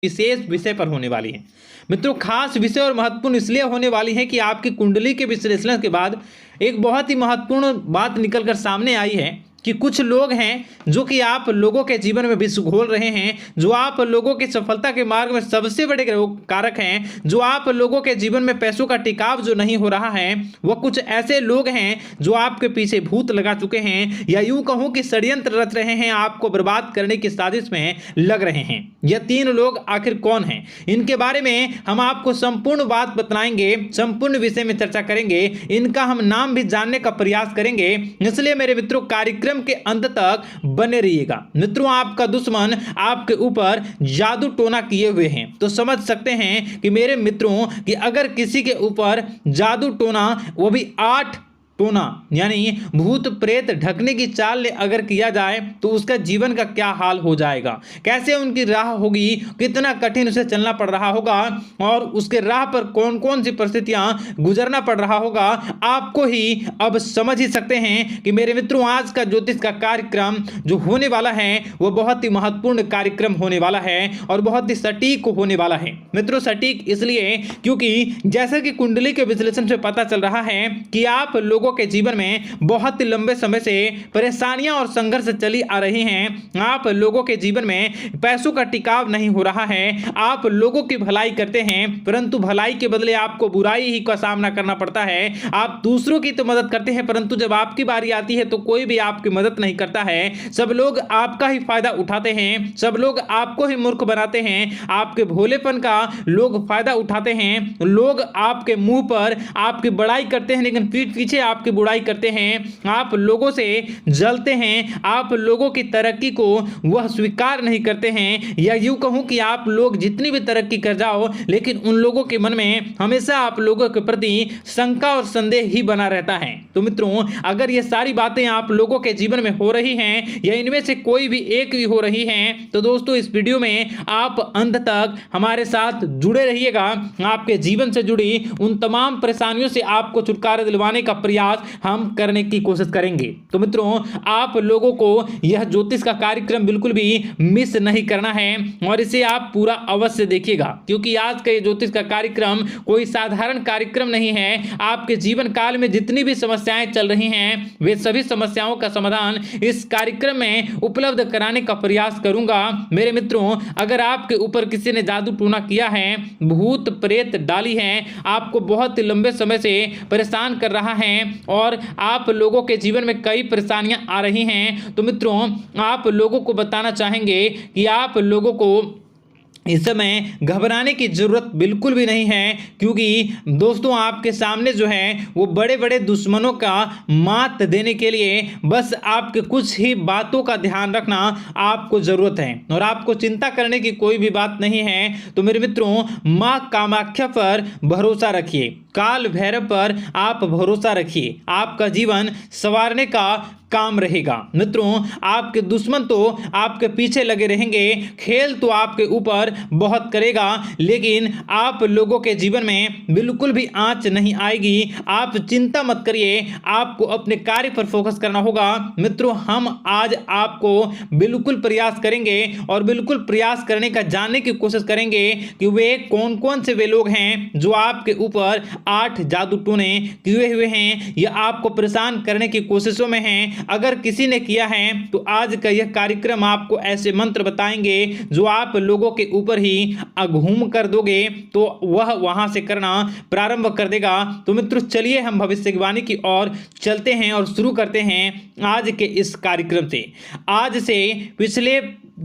विशेष विषय पर होने वाली है। मित्रों, खास विषय और महत्वपूर्ण इसलिए होने वाली है कि आपकी कुंडली के विश्लेषण के बाद एक बहुत ही महत्वपूर्ण बात निकलकर सामने आई है कि कुछ लोग हैं जो कि आप लोगों के जीवन में विष घोल रहे हैं, जो आप लोगों की सफलता के मार्ग में सबसे बड़े कारक हैं, जो आप लोगों के जीवन में पैसों का टिकाव जो नहीं हो रहा है, वह कुछ ऐसे लोग हैं जो आपके पीछे भूत लगा चुके हैं, या यूं कहूं कि षड्यंत्र रच रहे हैं, आपको बर्बाद करने की साजिश में लग रहे हैं। यह 3 लोग आखिर कौन हैं, इनके बारे में हम आपको संपूर्ण बात बताएंगे, संपूर्ण विषय में चर्चा करेंगे, इनका हम नाम भी जानने का प्रयास करेंगे। इसलिए मेरे मित्रों, कार्यक्रम के अंत तक बने रहिएगा। मित्रों, आपका दुश्मन आपके ऊपर जादू टोना किए हुए हैं, तो समझ सकते हैं कि मेरे मित्रों कि अगर किसी के ऊपर जादू टोना, वो भी 8 टोना यानी भूत प्रेत ढकने की चाल ले अगर किया जाए तो उसका जीवन का क्या हाल हो जाएगा, कैसे उनकी राह होगी, कितना कठिन उसे चलना पड़ रहा होगा और उसके राह पर कौन कौन सी परिस्थितियां गुजरना पड़ रहा होगा, आपको ही अब समझ ही सकते हैं कि मेरे मित्रों, आज का ज्योतिष का कार्यक्रम जो होने वाला है वह बहुत ही महत्वपूर्ण कार्यक्रम होने वाला है और बहुत ही सटीक होने वाला है। मित्रों, सटीक इसलिए क्योंकि जैसा कि कुंडली के विश्लेषण से पता चल रहा है कि आप लोगों के जीवन में बहुत लंबे समय से परेशानियां और संघर्ष चली आ रही हैं। आप लोगों के जीवन में पैसों का टिकाव नहीं हो रहा है। आप लोगों की भलाई करते हैं, परंतु भलाई के बदले आपको बुराई ही का सामना करना पड़ता है। आप दूसरों की तो मदद करते हैं, परंतु जब आपकी बारी आती है तो कोई भी आपकी मदद नहीं करता है। सब लोग आपका ही फायदा उठाते हैं, सब लोग आपको ही मूर्ख बनाते हैं, आपके भोलेपन का लोग फायदा उठाते हैं। लोग आपके मुंह पर आपकी बड़ाई करते हैं, लेकिन पीठ पीछे आपकी बुराई करते हैं। आप लोगों से जलते हैं, आप लोगों की तरक्की को वह स्वीकार नहीं करते हैं, या यूं कहूं कि आप लोग जितनी भी तरक्की कर जाओ, लेकिन उन लोगों के मन में हमेशा आप लोगों के प्रति शंका और संदेह ही बना रहता है। तो मित्रों, अगर ये सारी बातें आप लोगों के जीवन में हो रही हैं या इनमें से कोई भी एक भी हो रही हैं, तो दोस्तों इस वीडियो में आप अंत तक हमारे साथ जुड़े रहिएगा। आपके जीवन से जुड़ी उन तमाम परेशानियों से आपको छुटकारा दिलवाने का प्रयास हम करने की कोशिश करेंगे। तो मित्रों, आप लोगों को यह ज्योतिष का कार्यक्रम बिल्कुल भी मिस नहीं करना है और इसे आप पूरा अवश्य देखिएगा, क्योंकि आज का ये ज्योतिष का कार्यक्रम कोई साधारण कार्यक्रम नहीं है। आपके जीवन काल में जितनी भी समस्याएं चल रही हैं, वे सभी समस्याओं का समाधान इस कार्यक्रम में उपलब्ध कराने का प्रयास करूंगा। मेरे मित्रों, अगर आपके ऊपर किसी ने जादू टूना किया है, भूत प्रेत डाली है, आपको बहुत लंबे समय से परेशान कर रहा है और आप लोगों के जीवन में कई परेशानियां आ रही हैं, तो मित्रों आप लोगों को बताना चाहेंगे कि आप लोगों को इस समय घबराने की जरूरत बिल्कुल भी नहीं है, क्योंकि दोस्तों आपके सामने जो है वो बड़े बड़े दुश्मनों का मात देने के लिए बस आपके कुछ ही बातों का ध्यान रखना आपको जरूरत है और आपको चिंता करने की कोई भी बात नहीं है। तो मेरे मित्रों, मां कामाख्या पर भरोसा रखिए, काल भैरव पर आप भरोसा रखिए, आपका जीवन संवारने का काम रहेगा। मित्रों, आपके दुश्मन तो आपके पीछे लगे रहेंगे, खेल तो आपके ऊपर बहुत करेगा, लेकिन आप लोगों के जीवन में बिल्कुल भी आंच नहीं आएगी। आप चिंता मत करिए, आपको अपने कार्य पर फोकस करना होगा। मित्रों, हम आज आपको बिल्कुल प्रयास करेंगे और बिल्कुल प्रयास करने का जानने की कोशिश करेंगे कि वे कौन कौन से वे लोग हैं जो आपके ऊपर 8 जादू टोने किए हुए हैं या आपको परेशान करने की कोशिशों में हैं। अगर किसी ने किया है तो आज का यह कार्यक्रम आपको ऐसे मंत्र बताएंगे जो आप लोगों के ऊपर ही घूम कर दोगे तो वह वहां से करना प्रारंभ कर देगा। तो मित्रों, चलिए हम भविष्यवाणी की ओर चलते हैं और शुरू करते हैं आज के इस कार्यक्रम से। आज से पिछले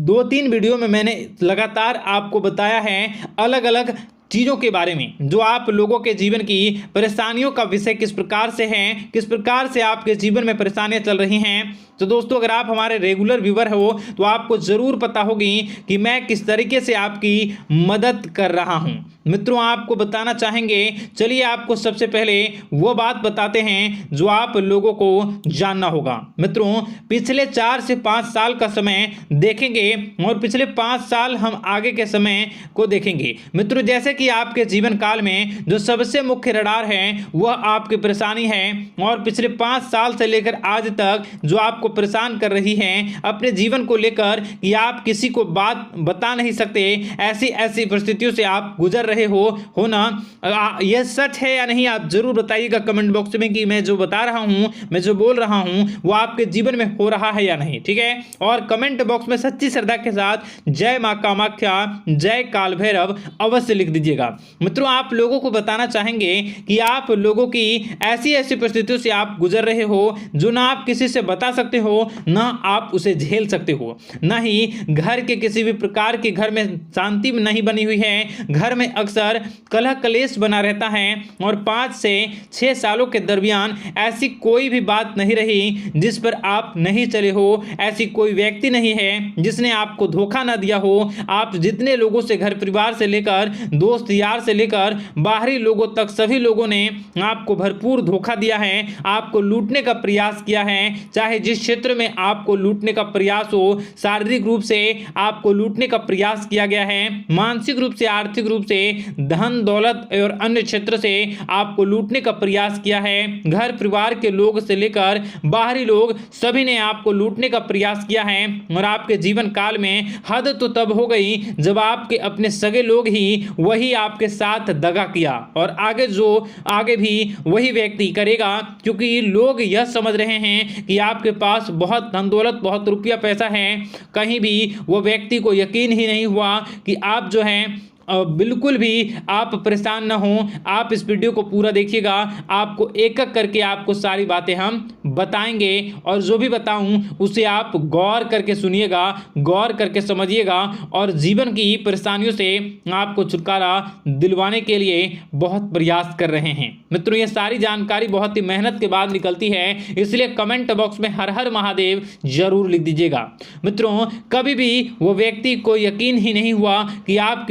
2-3 वीडियो में मैंने लगातार आपको बताया है अलग अलग चीज़ों के बारे में, जो आप लोगों के जीवन की परेशानियों का विषय किस प्रकार से है, किस प्रकार से आपके जीवन में परेशानियां चल रही हैं। तो दोस्तों, अगर आप हमारे रेगुलर व्यूवर हो तो आपको ज़रूर पता होगी कि मैं किस तरीके से आपकी मदद कर रहा हूं। मित्रों, आपको बताना चाहेंगे, चलिए आपको सबसे पहले वो बात बताते हैं जो आप लोगों को जानना होगा। मित्रों, पिछले 4 से 5 साल का समय देखेंगे और पिछले 5 साल हम आगे के समय को देखेंगे। मित्रों, जैसे कि आपके जीवन काल में जो सबसे मुख्य रडार है वह आपकी परेशानी है और पिछले 5 साल से लेकर आज तक जो आपको परेशान कर रही हैं अपने जीवन को लेकर कि आप किसी को बात बता नहीं सकते, ऐसी ऐसी परिस्थितियों से आप गुजर रहे हो ना? यह सच है या नहीं, आप जरूर बताइएगा कमेंट बॉक्स में कि मैं जो बता रहा हूं, मैं जो बोल रहा हूं वो आपके जीवन में हो रहा है या नहीं। ठीक है, और कमेंट बॉक्स में सच्ची श्रद्धा के साथ जय मां कामाख्या, जय काल भैरव अवश्य लिख दीजिएगा। मित्रों, आप लोगों को बताना चाहेंगे कि आप लोगों की ऐसी ऐसी परिस्थितियों से आप गुजर रहे हो जो ना आप किसी से बता सकते हो, ना आप उसे झेल सकते हो, ना ही घर के किसी भी प्रकार के घर में शांति नहीं बनी हुई है। घर में अक्सर कलह कलेश बना रहता है और 5 से 6 सालों के दरमियान ऐसी कोई भी बात नहीं रही जिस पर आप नहीं चले हो। ऐसी कोई व्यक्ति नहीं है जिसने आपको धोखा ना दिया हो। आप जितने लोगों से, घर परिवार से लेकर दोस्त यार से लेकर बाहरी लोगों तक, सभी लोगों ने आपको भरपूर धोखा दिया है, आपको लूटने का प्रयास किया है। चाहे जिस क्षेत्र में आपको लूटने का प्रयास हो, शारीरिक रूप से आपको लूटने का प्रयास किया गया है, मानसिक रूप से, आर्थिक रूप से, धन दौलत और अन्य क्षेत्र से आपको लूटने का प्रयास किया है। घर परिवार के लोग से लेकर बाहरी लोग सभी ने आपको लूटने का प्रयास किया है। और आपके जीवन काल में हद तो तब हो गई जब आपके अपने सगे लोग ही वही आपके साथ दगा किया, और आगे भी वही व्यक्ति करेगा, क्योंकि लोग यह समझ रहे हैं कि आपके पास बहुत धन दौलत, बहुत रुपया पैसा है। कहीं भी वो व्यक्ति को यकीन ही नहीं हुआ कि आप जो है बिल्कुल भी आप परेशान ना हो। आप इस वीडियो को पूरा देखिएगा, आपको एक एक करके आपको सारी बातें हम बताएंगे, और जो भी बताऊं उसे आप गौर करके सुनिएगा, गौर करके समझिएगा, और जीवन की परेशानियों से आपको छुटकारा दिलवाने के लिए बहुत प्रयास कर रहे हैं। मित्रों, ये सारी जानकारी बहुत ही मेहनत के बाद निकलती है, इसलिए कमेंट बॉक्स में हर हर महादेव जरूर लिख दीजिएगा। मित्रों, कभी भी वो व्यक्ति को यकीन ही नहीं हुआ कि आप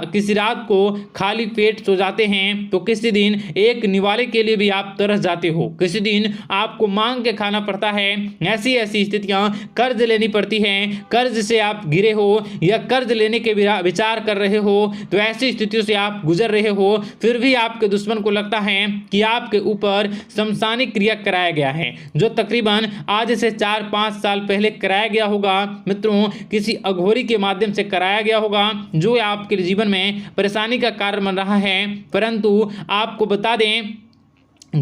किसी रात को खाली पेट सो जाते हैं तो किसी दिन एक निवाले के लिए भी आप तरस जाते हो, किसी दिन आपको मांग के खाना पड़ता है। ऐसी ऐसी स्थितियां, कर्ज लेनी पड़ती हैं, कर्ज से आप गिरे हो या कर्ज लेने के विचार कर रहे हो, तो ऐसी स्थितियों से आप गुजर रहे हो। फिर भी आपके दुश्मन को लगता है कि आपके ऊपर शमशानिक क्रिया कराया गया है, जो तकरीबन आज से 4-5 साल पहले कराया गया होगा। मित्रों, किसी अघोरी के माध्यम से कराया गया होगा, जो आपके जीवन में परेशानी का कारण बन रहा है। परंतु आपको बता दें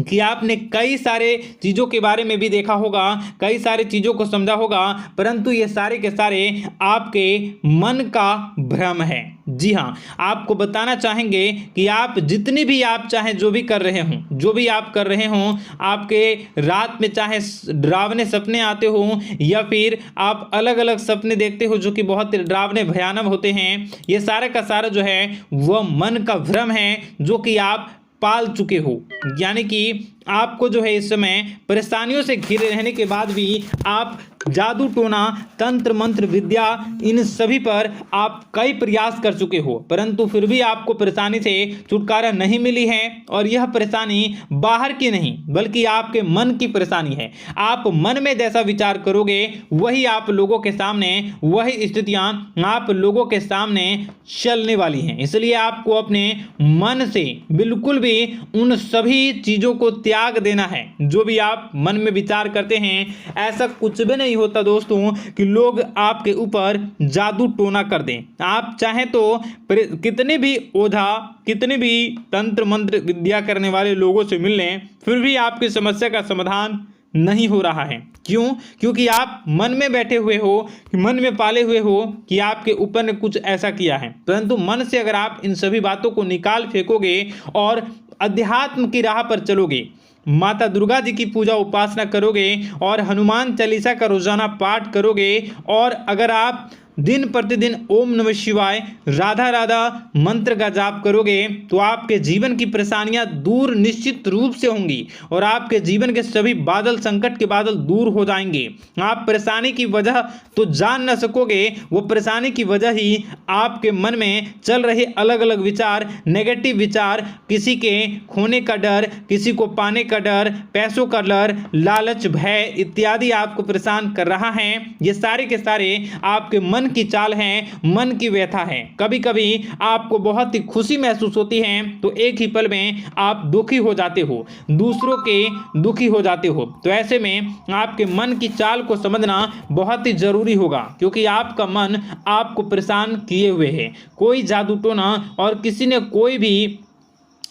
कि आपने कई सारे चीज़ों के बारे में भी देखा होगा, कई सारे चीज़ों को समझा होगा, परंतु ये सारे के सारे आपके मन का भ्रम है। जी हाँ, आपको बताना चाहेंगे कि आप जितनी भी आप चाहे जो भी कर रहे हों, जो भी आप कर रहे हों, आपके रात में चाहे डरावने सपने आते हों या फिर आप अलग अलग सपने देखते हो जो कि बहुत डरावने भयानक होते हैं, ये सारा का सारा जो है वह मन का भ्रम है जो कि आप पाल चुके हो। यानी कि आपको जो है इस समय परेशानियों से घिरे रहने के बाद भी आप जादू टोना, तंत्र मंत्र विद्या, इन सभी पर आप कई प्रयास कर चुके हो, परंतु फिर भी आपको परेशानी से छुटकारा नहीं मिली है। और यह परेशानी बाहर की नहीं बल्कि आपके मन की परेशानी है। आप मन में जैसा विचार करोगे वही आप लोगों के सामने, वही स्थितियां आप लोगों के सामने चलने वाली हैं। इसलिए आपको अपने मन से बिल्कुल भी उन सभी चीज़ों को त्याग देना है जो भी आप मन में विचार करते हैं। ऐसा कुछ भी नहीं होता दोस्तों कि लोग आपके ऊपर जादू टोना कर दें। आप चाहें तो कितने भी ओझा, कितने भी तंत्र मंत्र विद्या करने वाले लोगों से मिल लें, फिर भी आपकी समस्या का समाधान नहीं हो रहा है। क्यों? क्योंकि आप मन में बैठे हुए हो, मन में पाले हुए हो कि आपके ऊपर ने कुछ ऐसा किया है। परंतु मन से अगर आप इन सभी बातों को निकाल फेंकोगे और अध्यात्म की राह पर चलोगे, माता दुर्गा जी की पूजा उपासना करोगे और हनुमान चालीसा का रोजाना पाठ करोगे, और अगर आप दिन प्रतिदिन ओम नमः शिवाय, राधा राधा मंत्र का जाप करोगे तो आपके जीवन की परेशानियां दूर निश्चित रूप से होंगी और आपके जीवन के सभी बादल, संकट के बादल दूर हो जाएंगे। आप परेशानी की वजह तो जान न सकोगे, वो परेशानी की वजह ही आपके मन में चल रहे अलग अलग विचार, नेगेटिव विचार, किसी के खोने का डर, किसी को पाने का डर, पैसों का डर, लालच, भय इत्यादि आपको परेशान कर रहा है। ये सारे के सारे आपके मन की चाल है, मन की व्यथा है। कभी कभी आपको बहुत ही खुशी महसूस होती है तो एक ही पल में आप दुखी हो जाते हो, दूसरों के दुखी हो जाते हो। तो ऐसे में आपके मन की चाल को समझना बहुत ही जरूरी होगा, क्योंकि आपका मन आपको परेशान किए हुए है। कोई जादू टोना और किसी ने कोई भी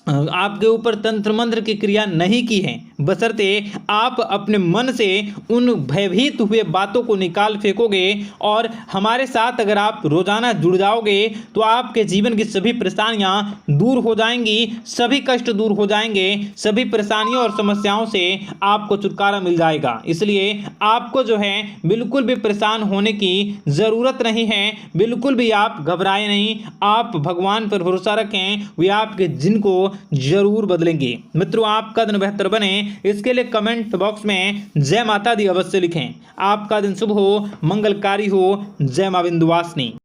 आपके ऊपर तंत्र मंत्र की क्रिया नहीं की है, बशर्ते आप अपने मन से उन भयभीत हुए बातों को निकाल फेंकोगे। और हमारे साथ अगर आप रोजाना जुड़ जाओगे तो आपके जीवन की सभी परेशानियां दूर हो जाएंगी, सभी कष्ट दूर हो जाएंगे, सभी परेशानियों और समस्याओं से आपको छुटकारा मिल जाएगा। इसलिए आपको जो है बिल्कुल भी परेशान होने की ज़रूरत नहीं है, बिल्कुल भी आप घबराए नहीं। आप भगवान पर भरोसा रखें, वे आपके जिनको जरूर बदलेंगे। मित्रों, आपका दिन बेहतर बने इसके लिए कमेंट बॉक्स में जय माता दी अवश्य लिखें। आपका दिन शुभ हो, मंगलकारी हो। जय मां विंध्यवासिनी।